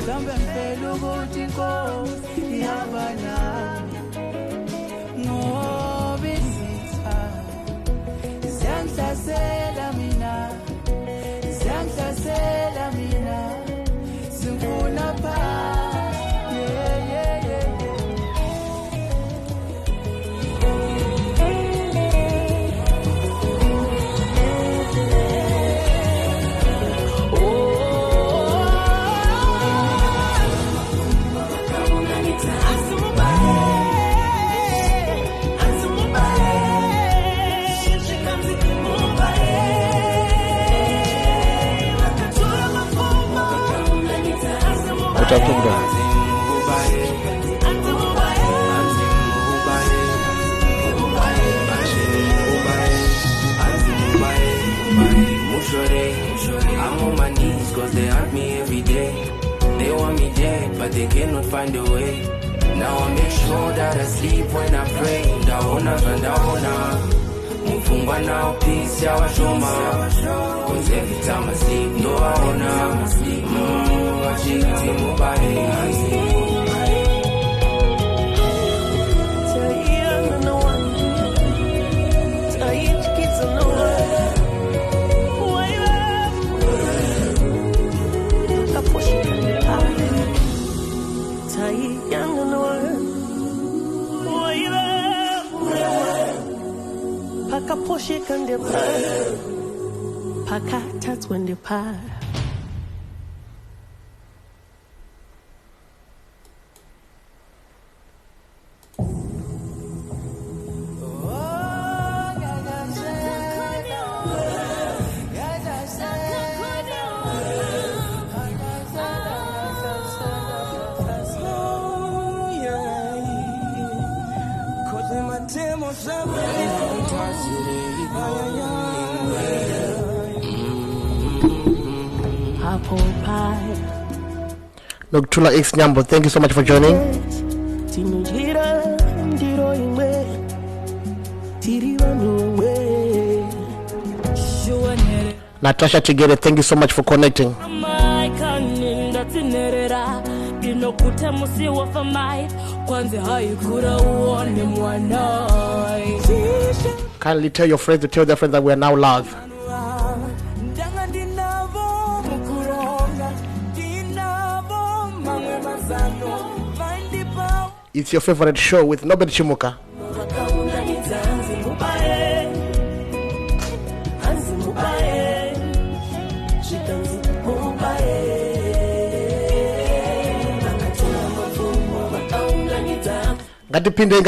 Kambe mpelo ukuthi Nkosi ihamba nami ngoba izitha ziyangihlasela mina zifuna phakathi I'm on my knees cause they hurt me every day. They want me dead but they cannot find a way. Now I make sure that I sleep when I pray. Ndaona mufungwa now peace ya washoma. Cause every time I sleep no I wanna wachiti mubale. Paka poshe kande pa, paka tatwende pa. Noctula X Nyambo, thank you so much for joining. Natasha Chigere, thank you so much for connecting. Kindly tell your friends to tell their friends that we are now live. It's your favorite show with Nobel Chimuka. Gatipinde.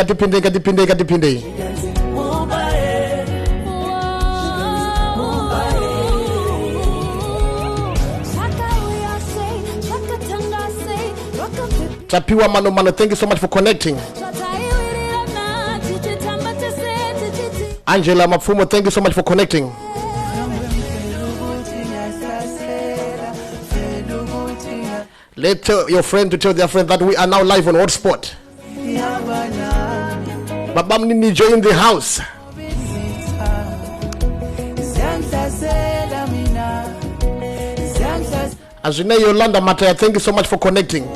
Tapiwa Mano, thank you so much for connecting. Angela Mafumo, thank you so much for connecting. Let your friend to tell their friend that we are now live on Hotspot. Babam Nijo in the house. As you know, Yolanda Mataya, thank you so much for connecting.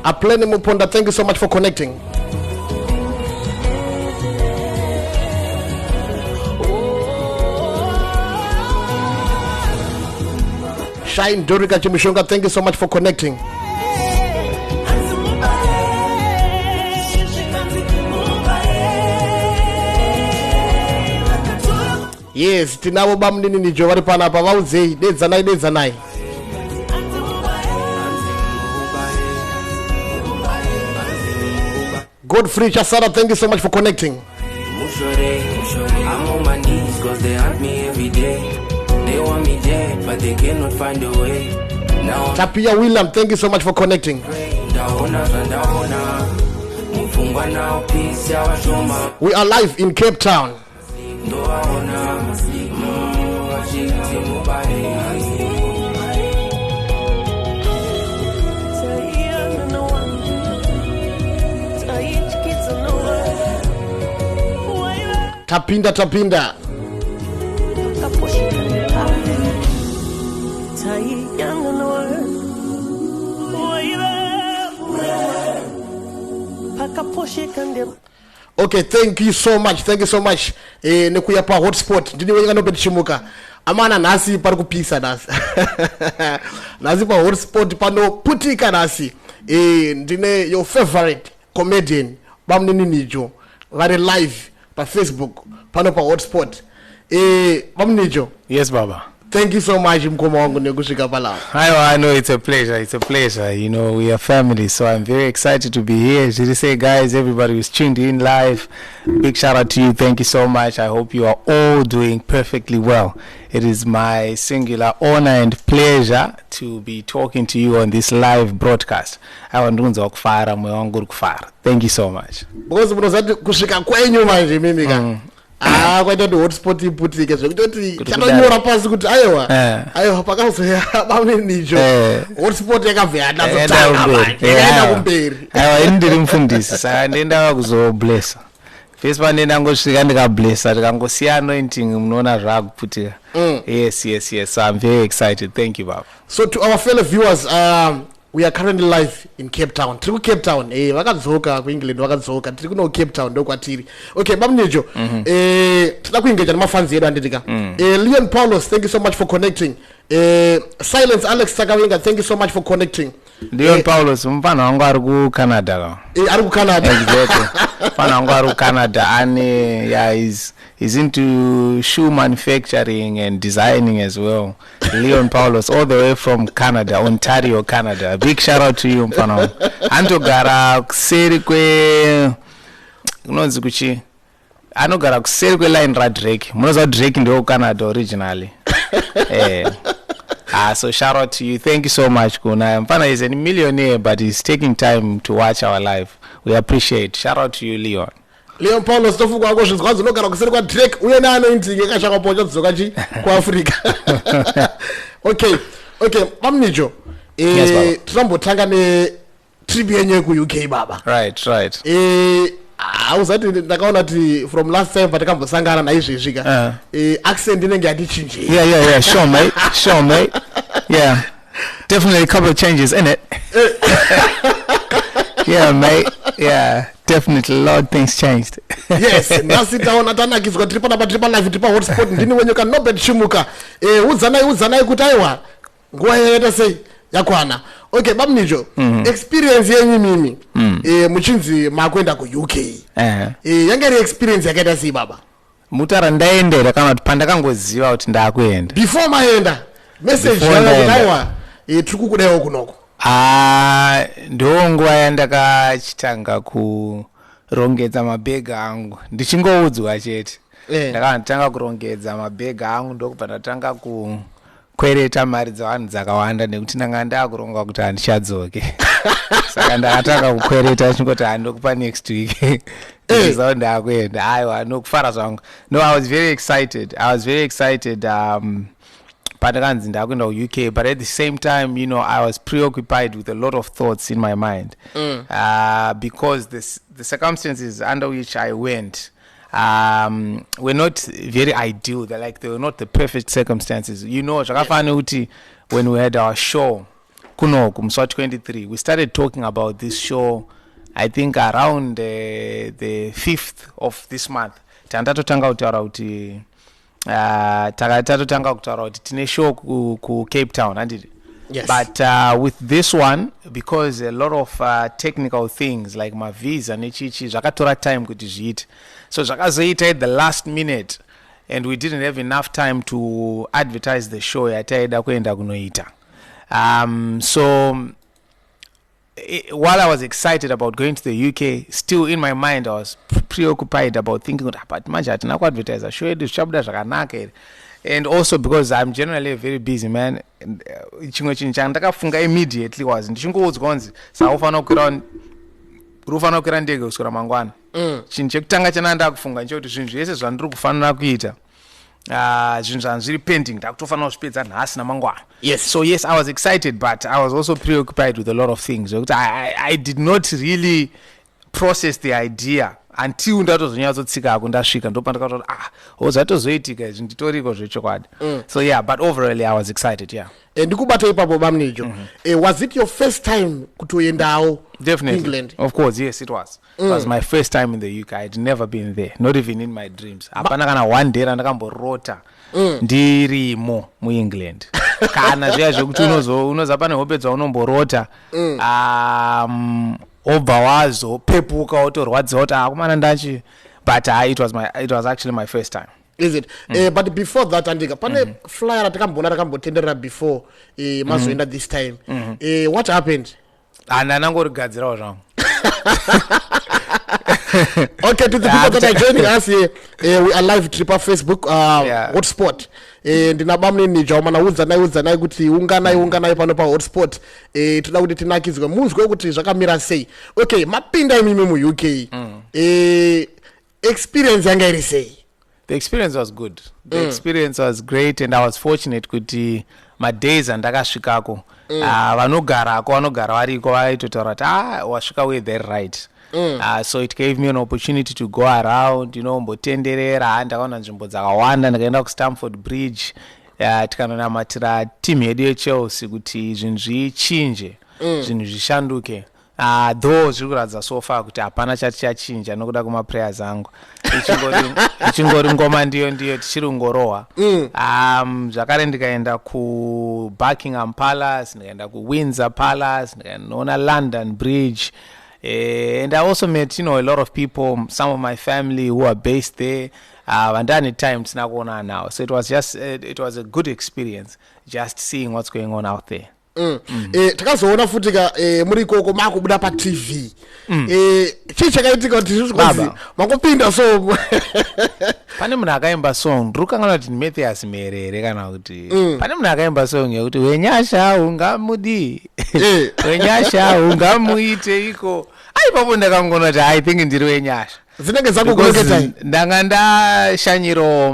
Aplene Muponda, thank you so much for connecting. Shine Dorika Chimishonga, thank you so much for connecting. Yes, Tinabo Bamdini Nijo, Waripana Pavauze, Dezanai. Godfrey Chasara, thank you so much for connecting. I'm on my knees cause they hurt me every day. They want me dead but they cannot find a way. Now Tapia William, thank you so much for connecting. We are live in Capetown. Tapinda. my young and world. Okay, thank you so much. Nekuya pa hotspot. Ndini wenga no chimuka. Amana nasi pari kupisa nasi. Nasi pa hotspot pano putika nasi. Ndine your favorite comedian bamnini Nijo. Very live pa Facebook pano pa hotspot. Bamnijo. Yes, Baba. Thank you so much, mkoma wangu nekushika pala. I know it's a pleasure. You know, we are family, so I'm very excited to be here. Did you say, guys, everybody who's tuned in live, big shout out to you. Thank you so much. I hope you are all doing perfectly well. It is my singular honor and pleasure to be talking to you on this live broadcast. Thank you so much. Because kushika kwenyu manje mimi ka. Kwaita hotspot iputike zvekutoti chatonyora pasi kuti aiwa pakazoya bamwe Nijo hotspot yakabva yakaenda kumberi aiwa ini ndiri mufundisi saka ndenda kuzoblessa first pa ndenda ngosvika ndikablessa tikangosiya anointing munoona zvakuputika. Yes, so I'm very excited. Thank you, Baba. So to our fellow viewers, we are currently live in Capetown. Tiri Capetown. Vakadzoka ku England, vakadzoka. Tiri kuno Capetown ndo kwatiri. Okay, Bamnijo. Tida kuengage namafanzi edu anditika. Leon Paulos, thank you so much for connecting. Silence Alex Sakawenga, thank you so much for connecting. Leon Paulos, mfano wangu ari ku Canada. Ari ku Canada. Exactly. Mfano wangu ari ku Canada and he's into shoe manufacturing and designing as well. Leon Paulos, all the way from Canada, Ontario, Canada. A big shout out to you, mfano. Antogara kuseri kwe unonzi kuchi. Anogara kuseri kwe line ra Drake. Munoza Drake ndio Canada originally. So shout out to you. Thank you so much, Kuna. Mfana is a millionaire, but he's taking time to watch our live. We appreciate. Shout out to you, Leon. Leon Paulos tofuka kwa zvinzwadzo nogara kuseri kwa Drake uye naanointing akashaka pocha dzoka chi ku Africa. Okay, Bamnijo. Tinambotanga ne trip yenyu ku UK baba. Right. Ausati ndakaona kuti from last time patakambosangana naizvezvika. Accent inenge yatichinje. Yeah, sure mate. Yeah. Definitely a couple of changes in it. Yeah, mate. Yeah. Definitely a lot of things changed. Yes, nasi taona tanakizwa tripa live tripa hotspot ndini wenye ka Nobel Chimuka. Uzanai kutaiwa. Nguwa yeta sei yakwana. Okay, Bamnijo. Experience yenyu mimi. Muchinzi makwenda ku UK. Yangari experience yakaita sei baba? Mutara ndaendera kana kuti pandakangoziva kuti ndakuenda. Before maenda. Message yanga kutaiwa tiri kukudayo kunoko. Ndo nguva yandakachitanga kurongedza mabhega angu ndichingoudzwa chete. Ndakatanga kurongedza mabhega angu ndokubva ndatanga kukwereta mari dzavanhu dzakawanda nekuti ndanga ndakuronga kuti handichadzoke. Saka ndakatanga kukwereta chingoti handokupa next week. Ndizao ndakuenda. Aiwa nokufara zvangu. No, I was very excited. Padakanzi ndakwenda ku UK, but at the same time, you know, I was preoccupied with a lot of thoughts in my mind. Because the circumstances under which I went were not very ideal. They were not the perfect circumstances. You know, when we had our show, Kuno Kumswa 23, we started talking about this show, I think around the 5th of this month. Tandatotanga utaura uti takatanga kutaura kuti tine show ku Capetown handiti. Yes. But with this one, because a lot of technical things like my visa nechichi zvakatora time kuti zviite, so zvakazoita at the last minute and we didn't have enough time to advertise the show yataida kuenda kunoita. So while I was excited about going to the UK, still in my mind I was preoccupied about thinking but manje hatina kuadvertise a show yedu zvichabuda zvakanaka here. And also because I'm generally a very busy man, chimwe chinhu chandakafunga immediately was ndichingoudzwa kunzi saufana kukwira ndege kuswera mangwana. Chinhu chekutanga chananda kufunga nchekuti zvinhu zvese zvandiri kufanira kuita zvinhu zvangu zviri pending ndakutofanira kuzvipedza nhasi namangwana. Yes. So yes, I was excited, but I was also preoccupied with a lot of things. I did not really process the idea until ndatozonyatsotsika ndasvika ndopandakatoti zvatozoitika izvi nditoriko zvechokwadi. So yeah, but overall I was excited. Yeah. Ndikubata ipapo bamnijo. Was it your first time kutoendawo Definitely. England? Of course, yes, it was. It was my first time in the UK. I'd never been there, not even in my dreams. Hapana kana one day ndakamborota ndirimo muEngland. Kana zviya zvekuti unoza pane hope dzaunomborota obva wazopepuka wotorwadziwa kuti akumana ndachi, but it was actually my first time. Is it? But before that, Andika, pane flyer atakambotenderera before mazoenda this time. What happened? Ndanangorigadzirawo zvangu. Okay, to the people that are joining us here, we are live trip on Facebook, hotspot. Ndinabamne Nijo wamanaudza naye kuti unganai pano pa hotspot. Toda kuti tinakizwe munzwe kuti zvakamira sei. Okay, mapinda imimi mu UK. Experience yanga iri sei? The experience was good. The experience was great, and I was fortunate kuti my days andakasvikako vanogara variko vaitotaura kuti wasvika way there right. So it gave me an opportunity to go around, mbotenderera. Ndakaona nzvimbo dzakawanda, ndakaenda kuStamford Bridge, tikanonamatira team yedu yeChelsea kuti zvinhu zvichinje, zvinhu zvishanduke. Though zviri kuratidza so far kuti hapana chati chachinja nokuda kwemaprayers angu, ichingori ngoma ndiyo tichiri kungorohwa. Zvakare ndikaenda kuBuckingham Palace, ndikaenda kuWindsor Palace, ndikaona London Bridge. And I also met, a lot of people, some of my family who are based there. And then at times now. So it was a good experience just seeing what's going on out there. Takazoona futika muri koko makubuda pa TV. Chii chakaitika kuti zvizvikwazi makupinda so. Pane munhu akaimba song ndurukangana kuti Matthias Merere kana kuti pane munhu akaimba song yekuti wenyasha ungamudi wenyasha ungamuite iko. Aipapo ndakangona kuti I think ndiri wenyasha. Zinenge zako kuleketa. Ndanga ndashanyiro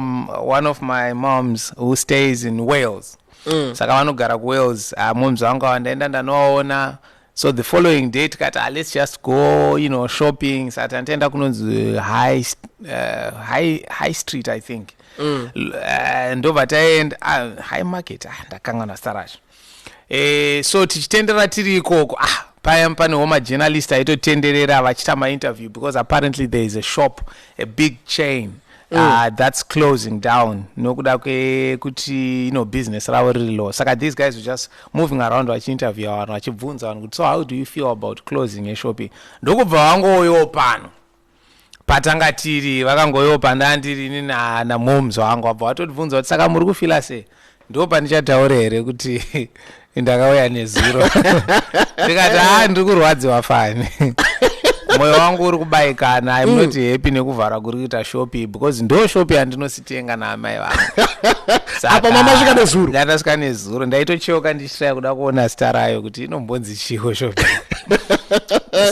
one of my moms who stays in Wales. Saka vanogara kuWales, moms vangu vandaenda ndanoona. So the following day tikati let's just go, shopping. Saka tandaenda kunonzi high street I think. Ndobva taenda high market ndakangana starash. So tichitendera tiri ikoko paya panewo majournalist aitotenderera vachita mainterview because apparently there is a shop, a big chain that's closing down nokuda kwekuti business ravo riri low. Saka these guys were just moving around vachiinterview vanhu vachibvunza vanhu kuti so how do you feel about closing a shop? Ndokubva vangoyo pano patanga tiri vakangoyo panda ndiri namoms vangu vabva vatotibvunza kuti saka muri kufila sei? Ndo pandichataura here kuti ndakauya nezuro. Ndikati ndiri kurwadziwa fani. Moyo wangu uri kubayikana. I'm not happy nekuvhara kuri kuita shopi because ndo shopi yandinositenga naamai vangu. Apa mama svika nezuro. Ndasvika nezuro ndaitochoka ndichitrai kuda kuona zita rayo kuti inombonzi chiko shopi.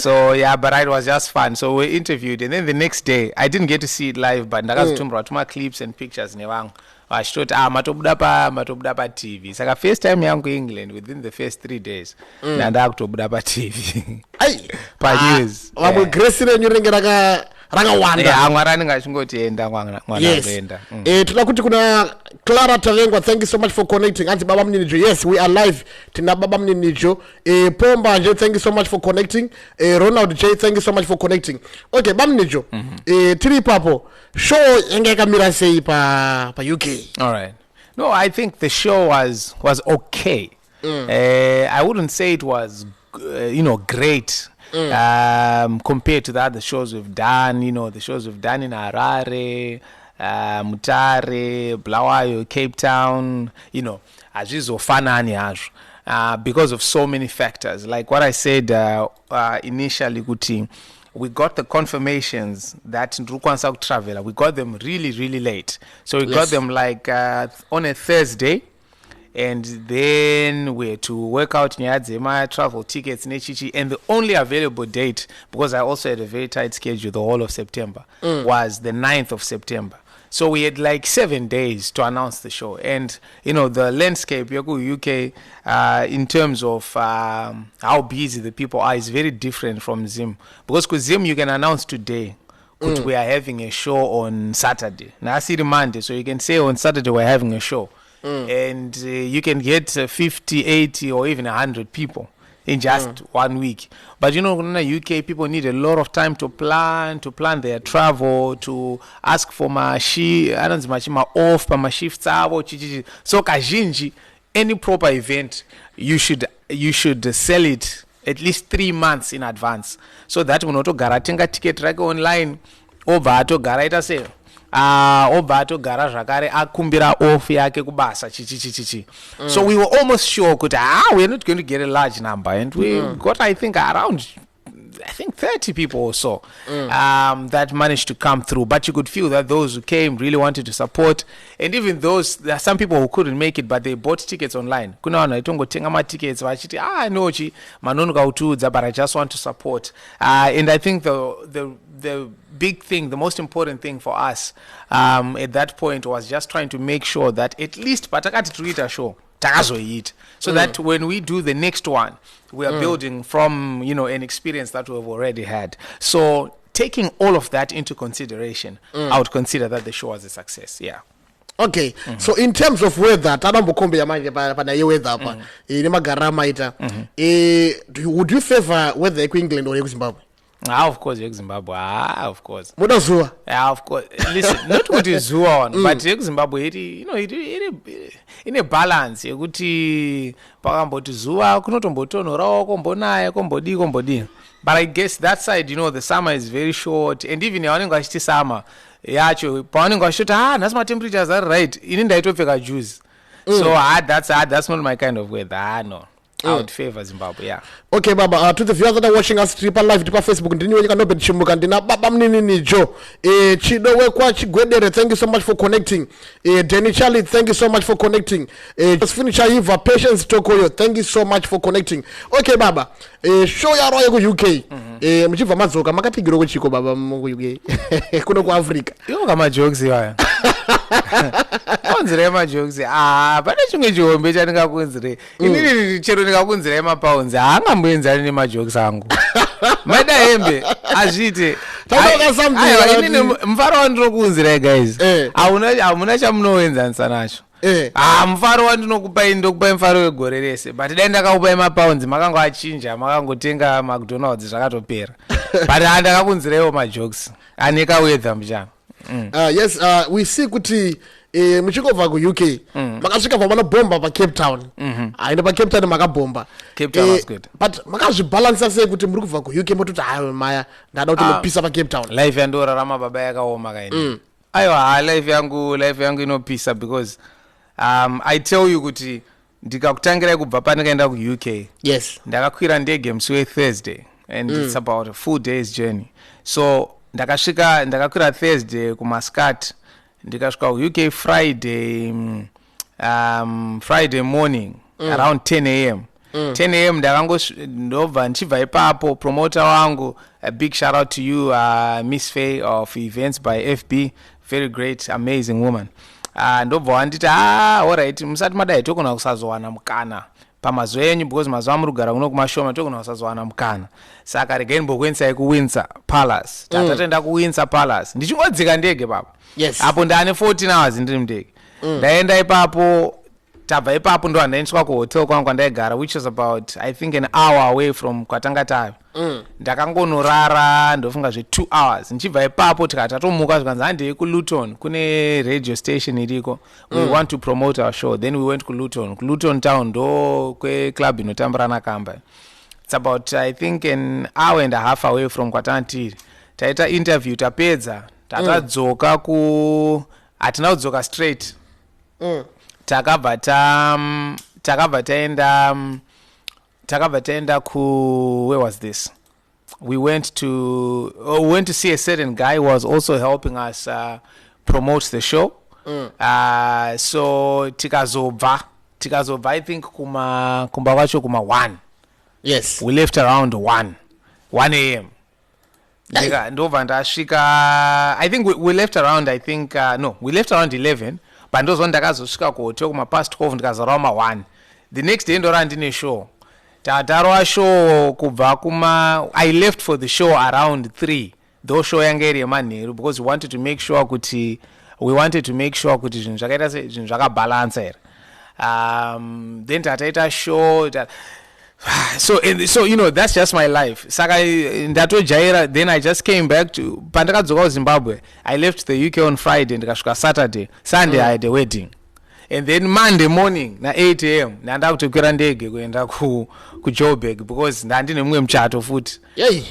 So yeah, but it was just fun. So we interviewed, and then the next day I didn't get to see it live, but ndakazotumira tuma clips and pictures nevangu vachitoti matobuda pa TV. Saka first time yangu England within the first 3 days ndandakutobuda pa TV. Pa news. Vamwe grace renyu rinenge rakawanda. Mwari anenge achingotienda mwana kuenda. Toda kuti kuna Clara Tavengwa, thank you so much for connecting. Anti Baba Mninijo, yes, we are live. Tina Baba Mninijo. Pomba J, thank you so much for connecting. Ronald J, thank you so much for connecting. Okay, Baba Mninijo. Tiri papo. Show yenge kamira sei pa UK. All right. No, I think the show was okay. I wouldn't say it was great. Compared to the other shows we've done, the shows we've done in Harare, Mutare, Bulawayo, Capetown, azvizofanani hazvo because of so many factors. Like what I said initially, kuti we got the confirmations that ndrukwanisa kutravel. We got them really, really late. So we got them like on a Thursday. And then we had to work out my travel tickets nechichi, and the only available date, because I also had a very tight schedule the whole of September, was the 9th of September. So we had like 7 days to announce the show. And the landscape UK in terms of how busy the people are is very different from Zim, because with Zim you can announce today, we are having a show on Saturday. Now, I see the Monday, so you can say on Saturday we're having a show. And you can get 50, 80, or even 100 people in just 1 week. But you know, in the UK, people need a lot of time to plan their travel, to ask for my off, my shifts. So kazhinji, any proper event, you should sell it at least 3 months in advance, so that when auto garatinga ticket track online over to garaita sale. Obato garage rakare akumbira off yake kubasa chichi. So we were almost sure we're not going to get a large number, and we got I think 30 people or so that managed to come through. But you could feel that those who came really wanted to support, and even those, there are some people who couldn't make it, but they bought tickets online. Kuna wana itongo tenga ma tickets vachiti nochi manonuka utudza, but I just want to support. And I think the big thing, the most important thing for us at that point was just trying to make sure that at least patakati tuita show takazoita, so that when we do the next one, we are building from an experience that we've already had. So taking all of that into consideration, I would consider that the show was a success. Yeah. Okay. So in terms of weather, tanombokombe yamanje pana ye weather apa ine magarama ita would you favor weather ku England or ku Zimbabwe? Of course, Zimbabwe. Of course. Muda zuwa. Of course. Listen, not kuti zuwa on, but Zimbabwe it in a balance. Yekuti pakamboti zuwa kunotombotonhorawo kombonaya kombodi. But I guess that side, the summer is very short, and even yavanenge vachiti summer yacho pavanenge vachiti nhasi ma temperatures are right, ini ndaitopfeka juice. So that's not my kind of weather. No. I would favor Zimbabwe, yeah. Okay, Baba, to the viewers that are watching us triple live triple Facebook, ndini can open chimuka ndina baba mnini Nijo. Chidowe kwa chigwedere, thank you so much for connecting. Denny Charlie, thank you so much for connecting. Just finish Iva Patience Tokoyo, thank you so much for connecting. Okay, Baba, show ya roya ku UK. Mchiva mazoka makapigiro ku chiko baba mu UK. Kuno ku Africa. Yo kama jokes ya. Konzirema jokes. Pane chimwe chihombe chandingakunzire. Inini chero ndingakunzire mapounds. Angamboenzani nemajokes angu. Maida hembe azvite. Inini mfaro wandinokunzira guys. Hamuna chamunoenzanisa nacho. Mfaro wandinokupai ndokupai mfaro wegore rese, but dai ndakakupai mapounds makanga achinja, makangotenga McDonald's zvakatopera. But handakakunzirewo majokes. Aneka weather mchana. Yes, we see kuti muchikobva ku UK makasvika pamanobhomba pa Capetown. Aenda pa Capetown makabhomba. Capetown was good. But makazvibalansa sei kuti muri kubva ku UK mototi hayo maya ndada kuti mupisa pa Capetown. Life yandorarama baba yakaoma kaini. Aiwa life yangu inopisa because I tell you kuti ndikakutangira kubva pano kaenda ku UK. Yes. Ndakakwira ndege musi Thursday, and it's about a full day's journey. So ndakakwira Thursday kuMascat, ndikasvika ku UK Friday morning around 10 a.m. 10 a.m. ndakangobva ndichibva ipapo promoter wangu, a big shout out to you, Miss Faye of Events by FB, very great, amazing woman. Ndobva wanditi alright, musati madai tokona kusazowana mukana pamazuva enyu, because mazuva amurugara kuno kumashoma tokona kusazowana mukana. Saka regai ndimbokuendesai kuWindsor Palace. Tatenda kuWindsor Palace ndichingodzika ndege baba. Yes. Apo ndane 14 hours ndiri mundege. Ndaenda ipapo, tabva ipapo ndo ndaendeswa kuhotel kwangu kwandaigara, which was about I think an hour away from kwatanga tayo. Ndakangonorara ndofunga 2 hours. Ndichibva ipapo tikatomuka zvikanzi handei kuLuton, kune radio station iriko. We want to promote our show. Then we went to Luton town ndo kwe club inotambira nakamba. It's about I think an hour and a half away from kwatantiri. Taita interview tapedza, tatadzoka hatina kudzoka straight. Takabva taenda ku, where was this? We went to see a certain guy who was also helping us promote the show. So tikazobva I think kumba kwacho kuma 1. Yes. We left around 1 a.m. Ndobva ndasvika, I think we left around, we left around 11, but ndozva ndakazosvika kuhotel kuma past 12 ndikazarawo ma 1. The next day ndora ndine show. Tatarwa show kubva kuma, I left for the show around 3, though show yange iri yemanheru, because we wanted to make sure kuti zvinhu zvakaita zvinhu zvakabalance here. Then tataita show so you know, that's just my life. Saka ndatojaira, then I just came back to pandakadzoka kuZimbabwe. I left the UK on Friday ndikasvika Saturday. Sunday I had a wedding. And then Monday morning na 8 a.m. ndandakutokwira ndege kuenda kuJoburg because ndandine mumwe muchato futi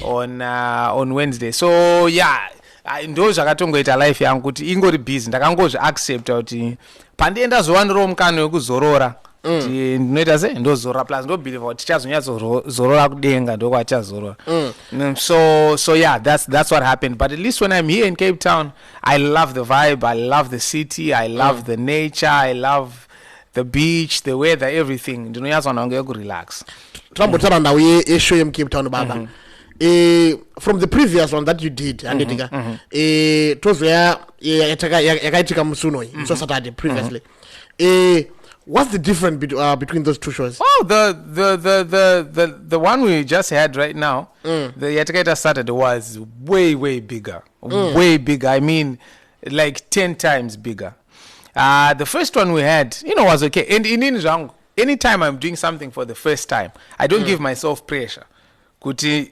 on Wednesday. So yeah, ndo zvakatongoita life yangu kuti ingori busy. Ndakangozvi accept kuti pandienda zowanirawo mukana wekuzorora. Ndinoita se ndozorora plus ndo believe kuti tichazonyatsorora kudenga ndo kwachazorora. So yeah, that's what happened. But at least when I'm here in Cape Town, I love the vibe, I love the city, I love the nature, I love the beach, the weather, everything. Ndinoyatsona nge kurelax. Tambotara nawo show yem Cape Town baba. From the previous one that you did, andika tozoya yakaitika musuno so Saturday previously. What's the difference between those two shows? Oh, the one we just had right now, the Yataketa Saturday was way bigger. Way bigger. I mean, like 10 times bigger. The first one we had, you know, was okay. And anytime I'm doing something for the first time, I don't give myself pressure. Kuti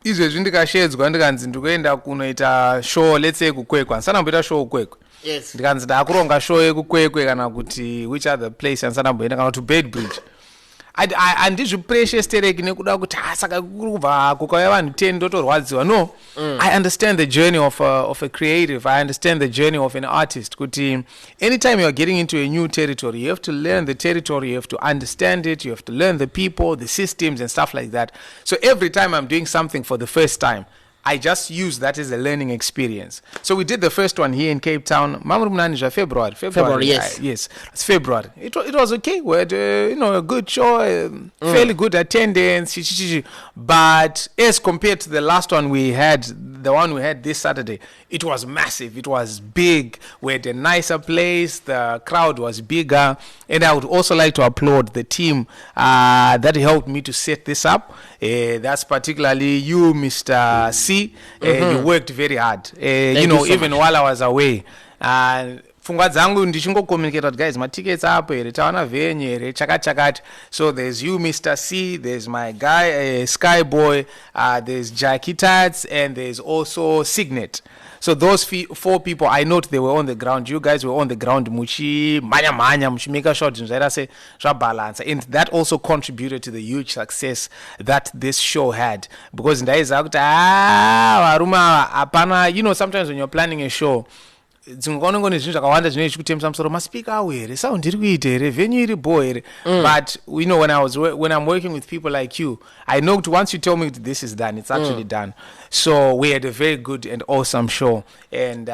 izvezvi ndikashedzwa ndikanzi ndikuenda kunoita show, let's say kukwekwa. Ndisana mboita show kukwekwa. Yes. Ndikanzi ndakuronga show yekukwekwe kana kuti which other place andisana mboenda kana to Bedbridge. Andizvipressure stereki nekuda kuti saka kubva kukauya vanhu 10 ndotorwadziwa. No, I understand the journey of a creative. I understand the journey of an artist. Kuti anytime you are getting into a new territory, you have to learn the territory, you have to understand it, you have to learn the people, the systems and stuff like that. So every time I'm doing something for the first time, I just use that as a learning experience. So we did the first one here in Cape Town. February, yes. Yes, it's February. It was okay. We had a good show, fairly good attendance. But as compared to the last one we had, the one we had this Saturday, it was massive. It was big. We had a nicer place. The crowd was bigger. And I would also like to applaud the team that helped me to set this up. That's particularly you, Mr. C. You worked very hard. Even while I was away. Pfungwa dzangu ndichingokommunicate guys, my tickets up here, tawana venue here, chakati. So there's you, Mr. C, there's my guy, Skyboy, there's Jackie Tats, and there's also Signet. So those 4 people, I note they were on the ground. You guys were on the ground, muchi make a shot, balance, and that also contributed to the huge success that this show had. Because sometimes when you're planning a show, dzingoni zvinhu zvakawanda zvinoita kutemsa musoro maspeaker awo here sound iri kuita here venue iri bo here. But when I'm working with people like you, I know once you tell me this is done, it's actually done. So we had a very good and awesome show, and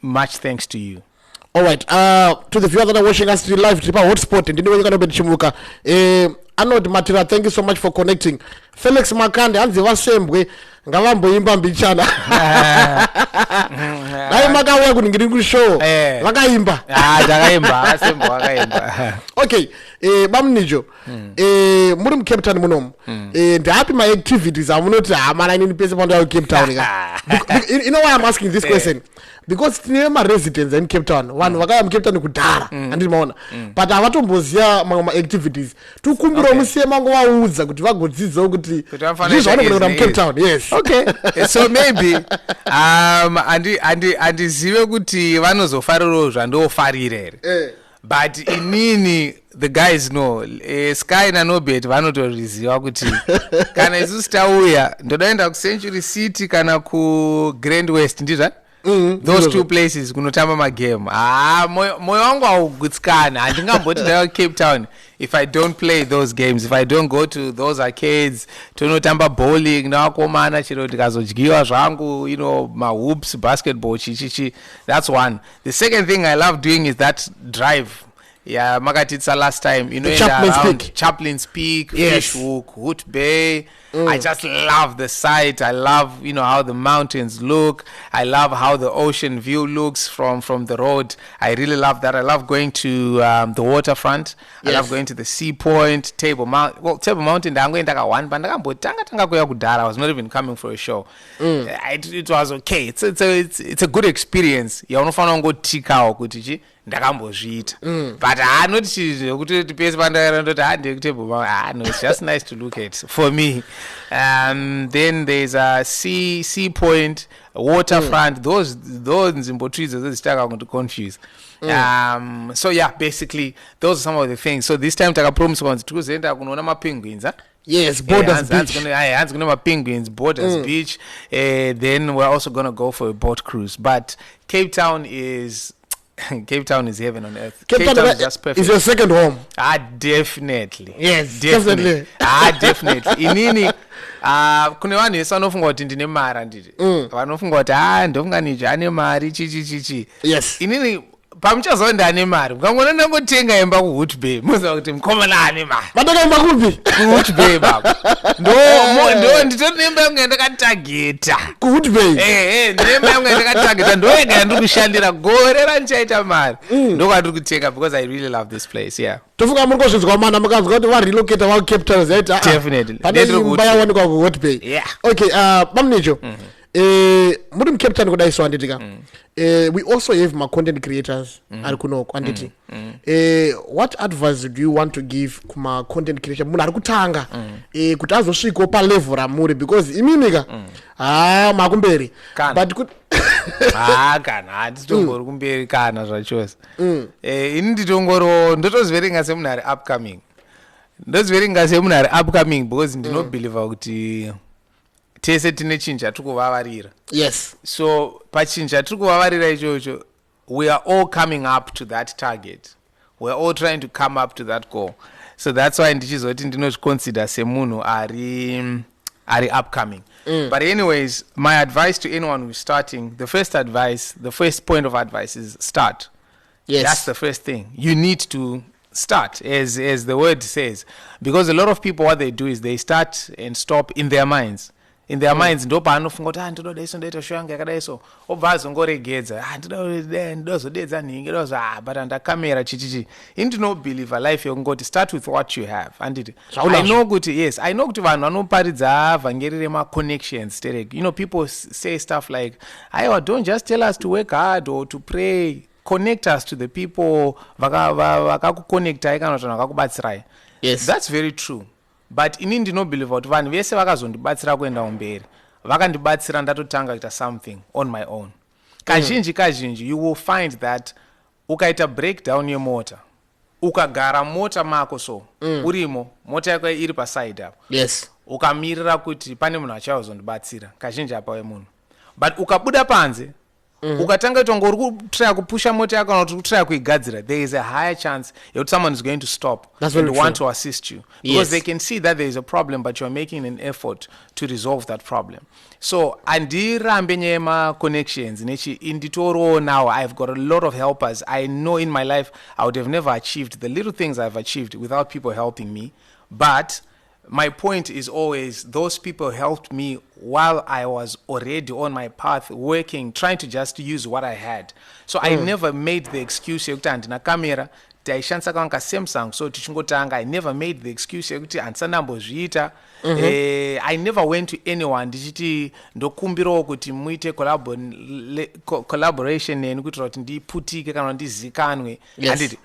much thanks to you. All right, to the viewers that are watching us live tripa hotspot and we're going to be chimuka Arnold Matira, thank you so much for connecting. Felix Makande anzi vasembwe ngavamboimba mbichana dai makauya kuti ngiri kushow vakaimba takaimba vasembo vakaimba. Okay, Nijo, muri muCape Town munomu ndapi my activities amunoti hamana inini pese pandoya kuCape Town? You know why I'm asking this question? Because tine ma-residents in Cape Town, vanhu vakauya muCape Town kudhara andiri maona, but havatomboziva mamwe ma-activities. Tikumbira musiye mango vaudza kuti vagodzidzawo kuti zvizvavanokuda muCape Town. Yes. Okay. So maybe handizive kuti vanozofarirawo zvandofarira here. But inini the guys know, Sky na Nobet vanotoriziva kuti kana isusu tauya ndodaenda kuCentury City kana kuGrand West ndizva. Those two places kunotamba magame. Moyo wangu haugutsikana. Handingamboti ndayo Cape Town if I don't play those games, if I don't go to those arcades, tonotamba bowling nawakomana chero ndikazodyiwa zvangu, my hoops, basketball chichichi. That's one. The second thing I love doing is that drive. Yeah, Makatitsa last time, you know, Chaplin's Peak, yes. Fishhook, Hoot Bay. I just love the site. I love, you know, how the mountains look. I love how the ocean view looks from the road. I really love that. I love going to the waterfront. Yes. I love going to the Sea Point, Table Mountain. Well, Table Mountain, I'm going to go one, but I was not even coming for a show. It was okay. It's a good experience. You don't find go tika kuti ndakambozviita but anoti kuti pese pandakarandoti handekutable no, it's just nice to look at for me. Then there's a sea point, waterfront. Those nzimbo trees zitaka to confuse. So yeah, basically those are some of the things. So this time taka promise ones tikuzoenda kunoona mapenguins. Yes, Borders Beach. Hands gonna have penguins, Borders Beach. Then we're also gonna go for a boat cruise. But Cape Town is heaven on earth. Cape Town is just perfect. It's your second home. Definitely. Yes, definitely. Definitely. Inini kune vanhu vese vanofunga kuti ndine mari handiti vanofunga kuti ndofunga nije ane mari chichi. Yes. Inini pamuchazova ndane mari mukangona ndangotenga imba kuHoot Bay muziva kuti mukomana ane mari. Matakaimba kupi? kuHoot Bay baba. Ndo nditori nemba yangu yandakatageta kuHoot Bay. Nemba yangu yandakatageta ndoyega yandiri kushandira gore randichaita mari ndokwandiri kutenga because I really love this place. Yeah. Tofunga muri kozvinzwa mana mukanzwa kuti varelocate va Cape Town zaita. Definitely. Pane imba yawanikwa kuHoot Bay. Yeah. Okay, Nijo. Muri Cape Town kudaiso handitika. We also have my content creators ari kunoko handiti. What advice do you want to give kuma content creator munhu ari kutanga kuti azosvikawo pa level ramuri because iminika makumberi but kuti kana hatitongori kumberi kana zvachose. Ini nditongoro ndotozverenga semunhu ari upcoming. Ndozverenga semunhu ari upcoming because ndinobhelieva kuti tese tine chinhu chatirikuvavarira. Yes. So pachinhu chatirikuvavarira ichocho we are all coming up to that target. We are all trying to come up to that goal. So that's why ndichizoti ndinozviconsider semunhu ari upcoming. But anyways, my advice to anyone who's starting, the first point of advice is start. Yes. That's the first thing. You need to start, as the word says. Because a lot of people, what they do is they start and stop in their minds. In their minds, ndo paanofunga kuti ndoda iso ndaita show yangu yakadaiso obva azongoregedza ndozodedza nhingi but ndakamera chichichi. Ndinobhelieva life yokungoti start with what you have. Anditi I know kuti vanhu vanoparidza vhangeri rema-connections. You know, people say stuff like, aiwa, don't just tell us to work hard or to pray. Connect us to the people vakakuconnectai kana kuti vanhu vakakubatsirai. Yes. That's very true. But ini ndinobhelieva kuti vanhu vese vakazondibatsira kuenda umberi vakandibatsira ndatotanga kuita something on my own. Kazhinji you will find that ukaita breakdown yemota ukagara mota mako so urimo mota yako iri paside apo. Yes. Ukamirira kuti pane munhu achazondibatsira kazhinji apa wemunhu. But ukabuda panze ukatanga kuti uri kutry kupusha mota yako kana kuti kutry kuigadzira, there is a higher chance that someone is going to stop and want to assist you because they can see that there is a problem but you are making an effort to resolve that problem. So andirambe nyema connections nechi inditoro now I've got a lot of helpers. I know in my life I would have never achieved the little things I've achieved without people helping me, but my point is always those people helped me while I was already on my path working, trying to just use what I had. So I never made the excuse yekuti handina kamera taishandisa kanga Samsung so tichingotanga. I never made the excuse yekuti handisandambozviita. I never went to anyone ndichiti ndokumbirawo kuti muite collaboration neni kuitira kuti ndiputike kana ndizikanwe. Handiti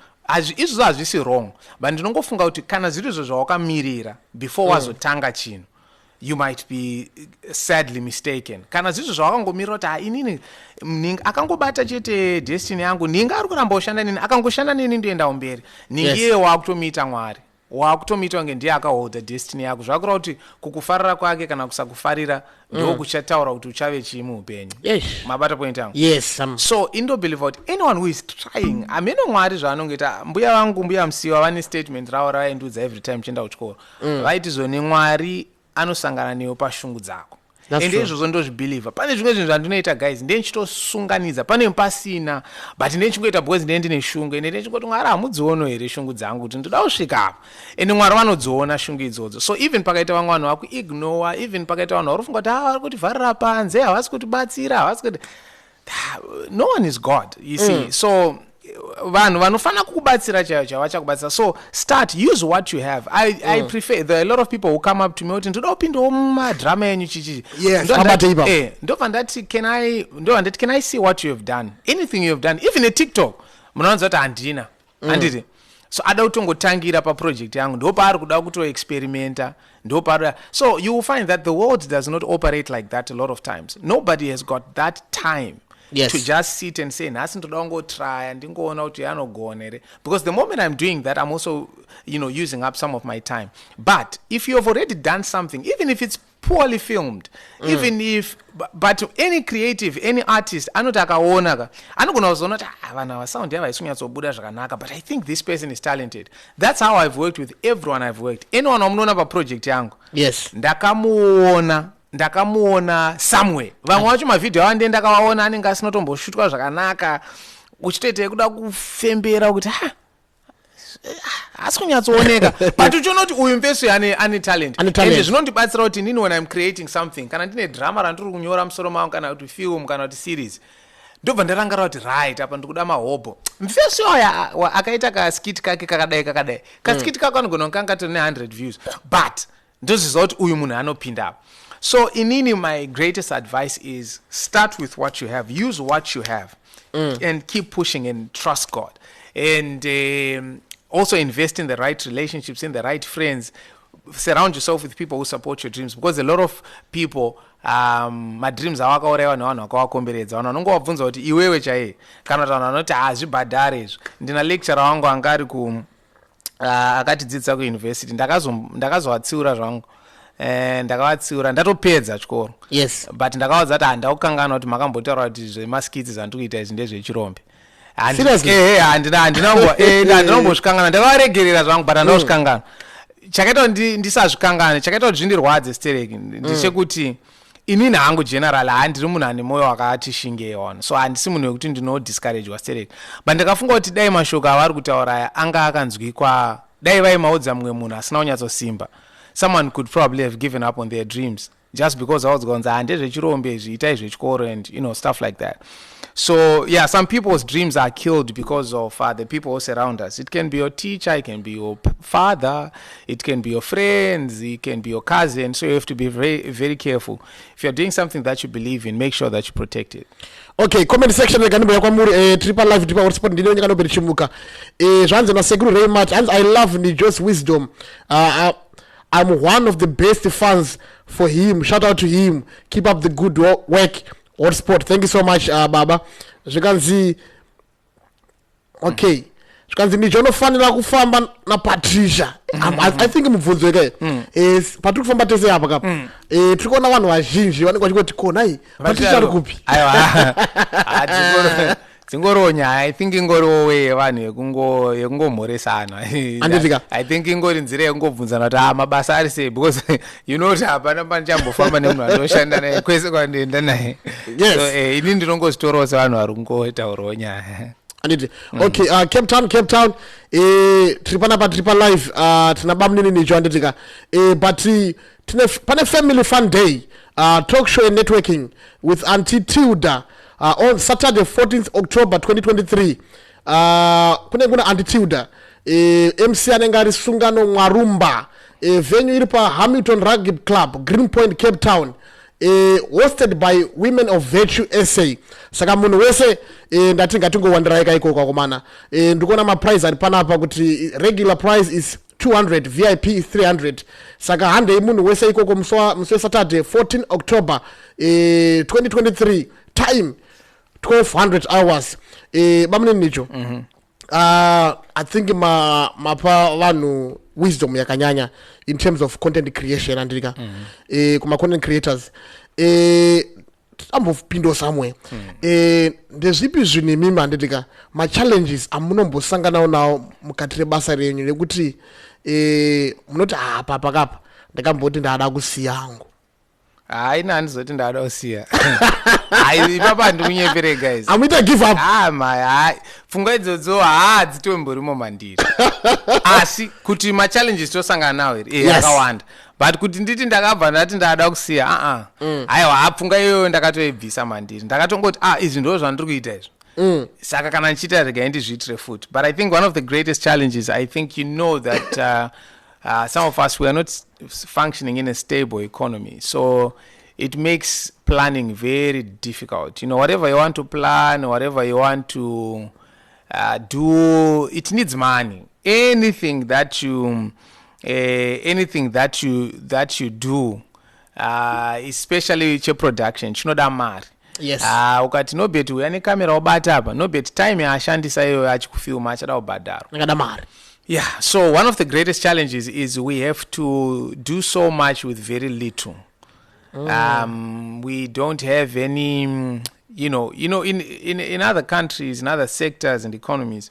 izvo hazvisi wrong, but ndinongofunga kuti kana zviri izvo zvawakamirira before wazotanga chinhu you might be sadly mistaken. Kana zvizvo zvawakangomirira kuti inini akangobata chete destiny yangu ninga ari kuramba ushanda nini akangoshanda nini ndoenda umberi ningi iye waakutomiita mwari waakutomiita kunge ndiye akaholda destiny yako. Zvakura kuti kukufarira kwake kana kusakufarira ndo kuchataura kuti uchave chii muupenyu. Mabata point yangu. Yes. So indobhelieva kuti anyone who is trying, ameno mwari zvaanongoita. Mbuya vangu mbuya musiwa vane statement ravo ravaindudza every time chienda kuchikoro vaiti zvone mwari anosangana newe pashungu dzako. ende izvozvo ndozvibhelievha. Pane zvimwe zvinhu zvandinoita guys ndenchitosunganidza pane pasina but ndechingoita because ndine shungu ende ndechingoti Mwari hamudziono here shungu dzangu kuti ndoda kusvika apa ende Mwari vanodziona shungu idzodzo. So even pakaita vamwe vanhu vakuignore, even pakaita vanhu vari kufunga kuti vari kutivharira panze havasi kutibatsira havasi kuti no one is God, you see. So vanhu vanofana kukubatsira chaicho vachakubatsira. So start, use what you have. I prefer, there are a lot of people who come up to me kuti ndoda kupindawo mumadrama enyu chichi. Yes, ndobva ndati can I see what you have done, anything you have done, even a TikTok munowanza kuti handina handiti. So ada kutongotangira paproject yangu ndopaari kuda kutoexperimenta ndopaari. So you will find that the world does not operate like that a lot of times. Nobody has got that time. Yes. To just sit and say nhasi ndoda kungotry ndingoona kuti anogona here, because the moment I'm doing that I'm also using up some of my time. But if you have already done something, even if it's poorly filmed, even if but any creative, any artist anoti akaona anogona kuzoona kuti vanhu ava sound yavo haisinyatsobuda zvakanaka, but I think this person is talented. That's how I've worked with everyone I've worked. Anyone wamunoona paproject yangu, yes, ndakamuona somewhere. Vamwe vacho mavidhio avo ndakawaona anenge asinotomboshutwa zvakanaka uchitoita kuda kufembera kuti asi kunyatsooneka but uchiona kuti uyu mvesi ane talent. Ende zvinondibatsira kuti nini when I'm creating something, kana ndine drama randiri kunyora musoro mangu kana kuti film kana kuti series, ndobva ndarangarira kuti right apa ndikuda mahobho. Mvesi oyo akaita kaskit kake kakadai kaskit kako anogona kunge katori ne100 views, but ndoziziva kuti uyu munhu anopinda apa. So inini, my greatest advice is start with what you have, use what you have, and keep pushing and trust God, and also invest in the right relationships, in the right friends. Surround yourself with people who support your dreams, because a lot of people my dreams awakaureva nevanhu vakawakomberedza, vanhu vanongobvunza kuti iwewe chaiye, kana kuti vanhu vanoti zvibhadhare izvo. Ndina lecturer wangu anga ari akatidzidzisa kuuniversity, ndakazovatsiura zvangu ndakavatsiura ndatopedza chikoro. Yes. But ndakaudza kuti handakukangana kuti makambotaura kuti zvemaskits zvandikuita izvi ndezvechirombe. Handinombozvikangana, ndakavaregerera zvangu but handakuzvikangana. Chakaita kuti ndisazvikangane, chakaita kuti zvindirwadze stereki ndechekuti inini hangu general handiri munhu ane moyo wakati shingei on, so handisi munhu wekuti ndinodiscouragwa stereki. But ndakafunga kuti dai mashoko avari kutaura aya anga akanzwikwa, dai vaimaudza mumwe munhu asina kunyatsosimba, someone could probably have given up on their dreams just because I was going to ndezvechirombe zviitai zvechikoro and stuff like that. So yeah, some people's dreams are killed because of the people who surround us. It can be your teacher, it can be your father, it can be your friends, it can be your cousin. So you have to be very, very careful. If you're doing something that you believe in, make sure that you protect it. Okay, comment section rekanimboya kwamuri triple live triple hotspot ndino nyaka noberi chimuka. Zvanze na Seguru very much, and I love Nijo's wisdom. I'm one of the best fans for him. Shout out to him. Keep up the good work. Hotspot. Thank you so much, Baba. Zvikanzi, okay. Zvikanzi Nijo nofanira kufamba na Patricia. I think mubvunzo wake is patri kufamba tese apa kapa. Tikuona vanhu vazhinji vanenge vachingoti konai Patricia ari kupi? Aiwa. Dzingoronya, I think ingoriwo way vanhu yekungomhoresana. I think ingori nzira yekungobvunzana kuti mabasa ari sei, because kuti hapana pandichambofamba nemunhu anoshanda naye kwese kwandienda naye. Yes. So ini ndinongozvitorawo sevanhu vari kungotaurawo nyaya. Okay, Capetown, tiri panapa live, tina bamunini Nijo anditika. But pane family fun day, talk show and networking with Auntie Tilda. On Saturday 14th October 2023 kuna Auntie Tilda MC anenge ari Sungano Mwarumba, venue iri pa Hamilton Rugby Club, Greenpoint, Cape Town, hosted by Women of Virtue SA. Saka munhu wese ndati ngatingowandira ikoko kwakomana. Ndikuona ma prize ari panapa kuti regular price is 200, VIP is 300. Saka hande munhu wese ikoko muswe Saturday 14 October 2023, time 1200 hours. Bamune Nijo. I think mapa vanhu wisdom yakanyanya in terms of content creation andika. Kuma content creators. Ambopindo somewhere. Ndezvipi zvine mimi andika ma challenges amunombosangana nawo mukati rebasa renyu nekuti munoti apa pakapa ndakamboti ndada kusiya hangu. haina handizoti ndada kusiya ipapa ndikunyepere guys amuita give up my pfungwa idzodzo hadzitombirimo mandiri asi kuti machallenges tosangana nawo here akawanda but kuti nditi ndakabva ndati ndada kusiya aiwa pfungwa iyoyo ndakatoibvisa mandiri ndakatongoti izvi ndo zvandiri kuita izvi saka kana ndichita regai ndizviitire futi. But I think one of the greatest challenges, I think you know that some of us, we are not functioning in a stable economy, so it makes planning very difficult. You know, whatever you want to plan, whatever you want to do, it needs money. Anything that you do, especially with your production, chinoda mari. Yes. Ukati no bet uyane camera obata apa, no bet time ashandisa iyo achikufilma achada ubhadharo. Ngada mari. Yeah, so one of the greatest challenges is we have to do so much with very little. We don't have any, in other countries, in other sectors and economies,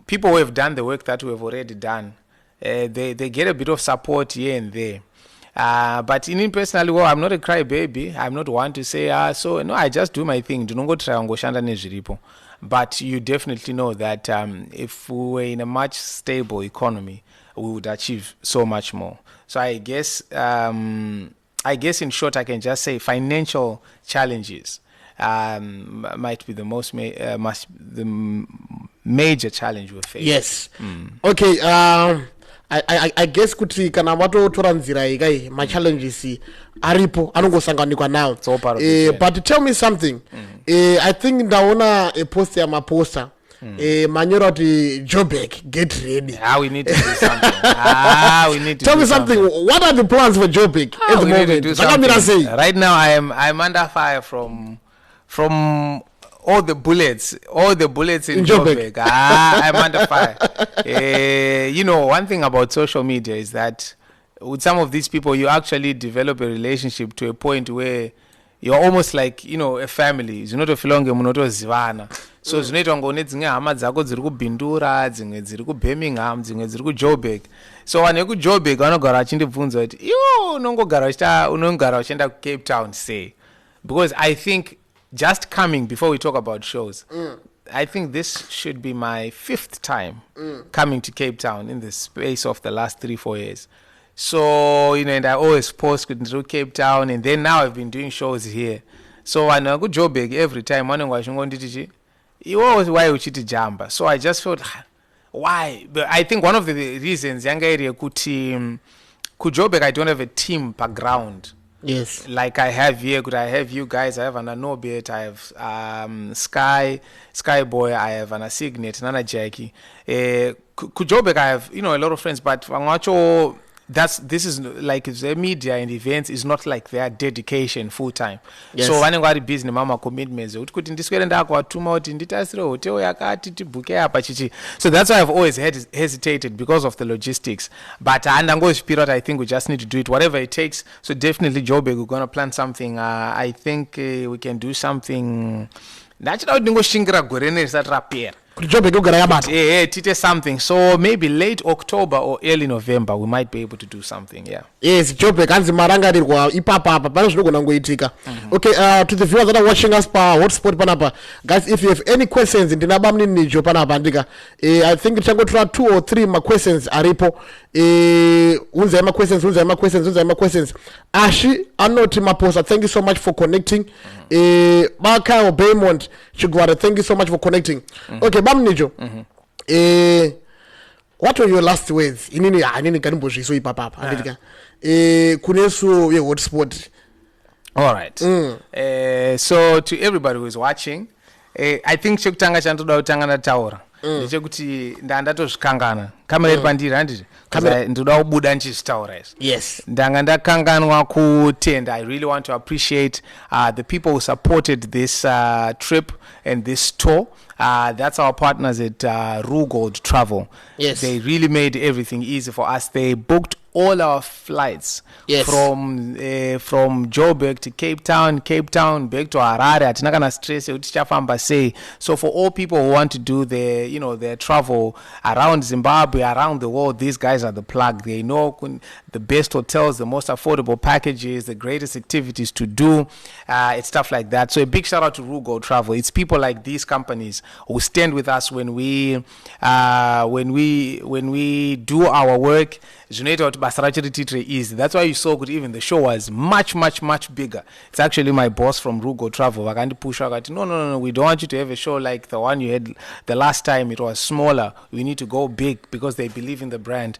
people who have done the work that we have already done, they get a bit of support here and there. But in personally, well, I'm not a crybaby. I'm not one to say, I just do my thing. But you definitely know that if we were in a much stable economy, we would achieve so much more. So I guess in short, I can just say financial challenges might be the major challenge we face. Yes. Okay. I guess kuti kana vatotora nzira ikai my challenges aripo anongosanganikwa nawo. But tell me something. I think ndaona a post ya maposter. Manyora kuti Joburg, get ready. We need to do something. We need to tell me something. What are the plans for Joburg at the moment? Right now I'm under fire from all the bullets in Joburg. I'm under fire. One thing about social media is that with some of these people, you actually develop a relationship to a point where you're almost like, a family. Zvinotofilonge munotozivana. So zvinoitwa ngone dzinge hama dzako dziri kubhindura, dzimwe dziri kuBirmingham, dzimwe dziri kuJoburg. So vanhu vekuJoburg vanogara vachindibvunza kuti iwo unongara uchienda kuCape Town say. Because I think just coming, before we talk about shows, I think this should be my 5th time coming to Cape Town in the space of the last 3-4 years. So, and I always post through Cape Town, and then now I've been doing shows here. So I go Joburg every time. Why uchiti jamba? So I just felt, why? But I think one of the reasons, younger area Joburg, I don't have a team per ground. Yes. Like I have here, I have you guys, I have an Anobit, I have Skyboy, I have an Signet, Nana Jackie. Joburg, I have, a lot of friends, but this is like the media and events is not like their dedication full time. Yes. So when I busy mama commitments, so that's why I've always hesitated because of the logistics. But period, I think we just need to do it whatever it takes. So definitely Joburg, we're gonna plan something. I think we can do something. Tite something. So maybe late October or early November we might be able to do something. Yeah. Yes, Joburg kanzi marangarirwa ipapa pano zvinogona ngoitika. Okay, to the viewers that are watching us pa hotspot panapa, guys, if you have any questions ndinabamni Nijo panapa ndika. I think tichangotora 2 or 3 ma questions aripo. Unza ma questions. Ashi anoti maposa. Thank you so much for connecting. Baka Baymont Chigwara, thank you so much for connecting. Okay, Bam Nijo. What were your last words? Inini kanimboshi so ipapa. Kunesu ye hotspot. All right. So to everybody who is watching, I think chekutanga chantoda kutangana taura. Ndechekuti ndatozvikangana. Kamera iri pandiri handiti. Ndoda kubuda ndichitaura izvi. Yes. Ndanga ndakanganwa kutenda. I really want to appreciate the people who supported this trip and this tour. That's our partners at Rugold Travel. Yes. They really made everything easy for us. They booked all our flights from Joburg to Cape Town back to Harare. Atina kana stress ekuti tichafamba sei. So for all people who want to do their travel around Zimbabwe, around the world, these guys are the plug. They know the best hotels, the most affordable packages, the greatest activities to do. It's stuff like that. So a big shout out to Rugo Travel. It's people like these companies who stand with us when we do our work. That's why you saw good. Even the show was much bigger. It's actually my boss from Rugo Travel. I can't push out. No, we don't want you to have a show like the one you had the last time. It was smaller. We need to go big because they believe in the brand.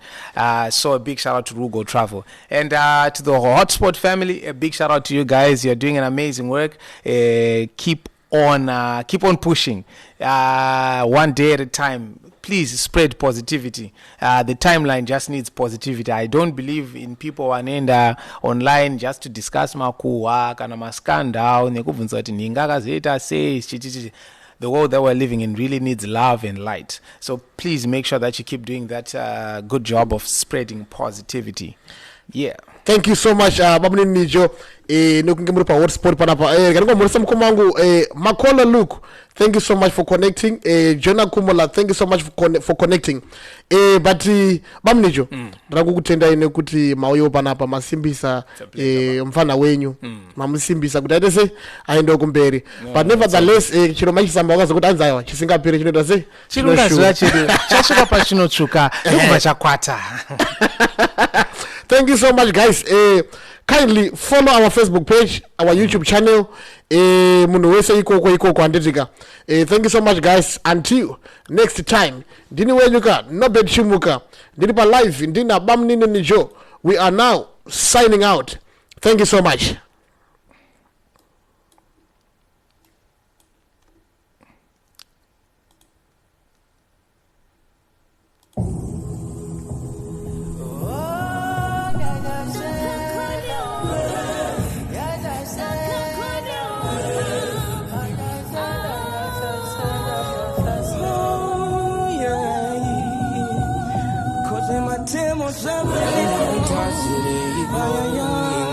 So a big shout out to Rugo Travel. And to the Hotspot family, a big shout out to you guys. You're doing an amazing work. Keep on pushing. One day at a time. Please spread positivity. The timeline just needs positivity. I don't believe in people wanaenda online just to discuss makuwa kana maskandal nekubvunza kuti ningakazoita sei. The world that we're living in really needs love and light. So please make sure that you keep doing that good job of spreading positivity. Yeah. Thank you so much, Babuni Nijo. Nokungemuru pa hotspot panapa. Kaniko murisa mkomangu Makola Luke. Thank you so much for connecting. Jonah Kumola, thank you so much for connecting. But Babuni Nijo, ndaku kutenda ine kuti mauyo panapa masimbisa mfana wenyu. Mamusimbisa kutaitese aendo kumberi. But nevertheless, chiro machisamba wakaza kuti anzayo chisingapire chinoita se. Chirungaziwa chiru. Chashuka pa chinochuka. Ndikuva chakwata. Thank you so much, guys. Kindly follow our Facebook page, our YouTube channel. Thank you so much, guys. Until next time, Dini Wenyuka, no bed Shimuka, Dinipa Live, Dina Bamnine Nijo. We are now signing out. Thank you so much. Something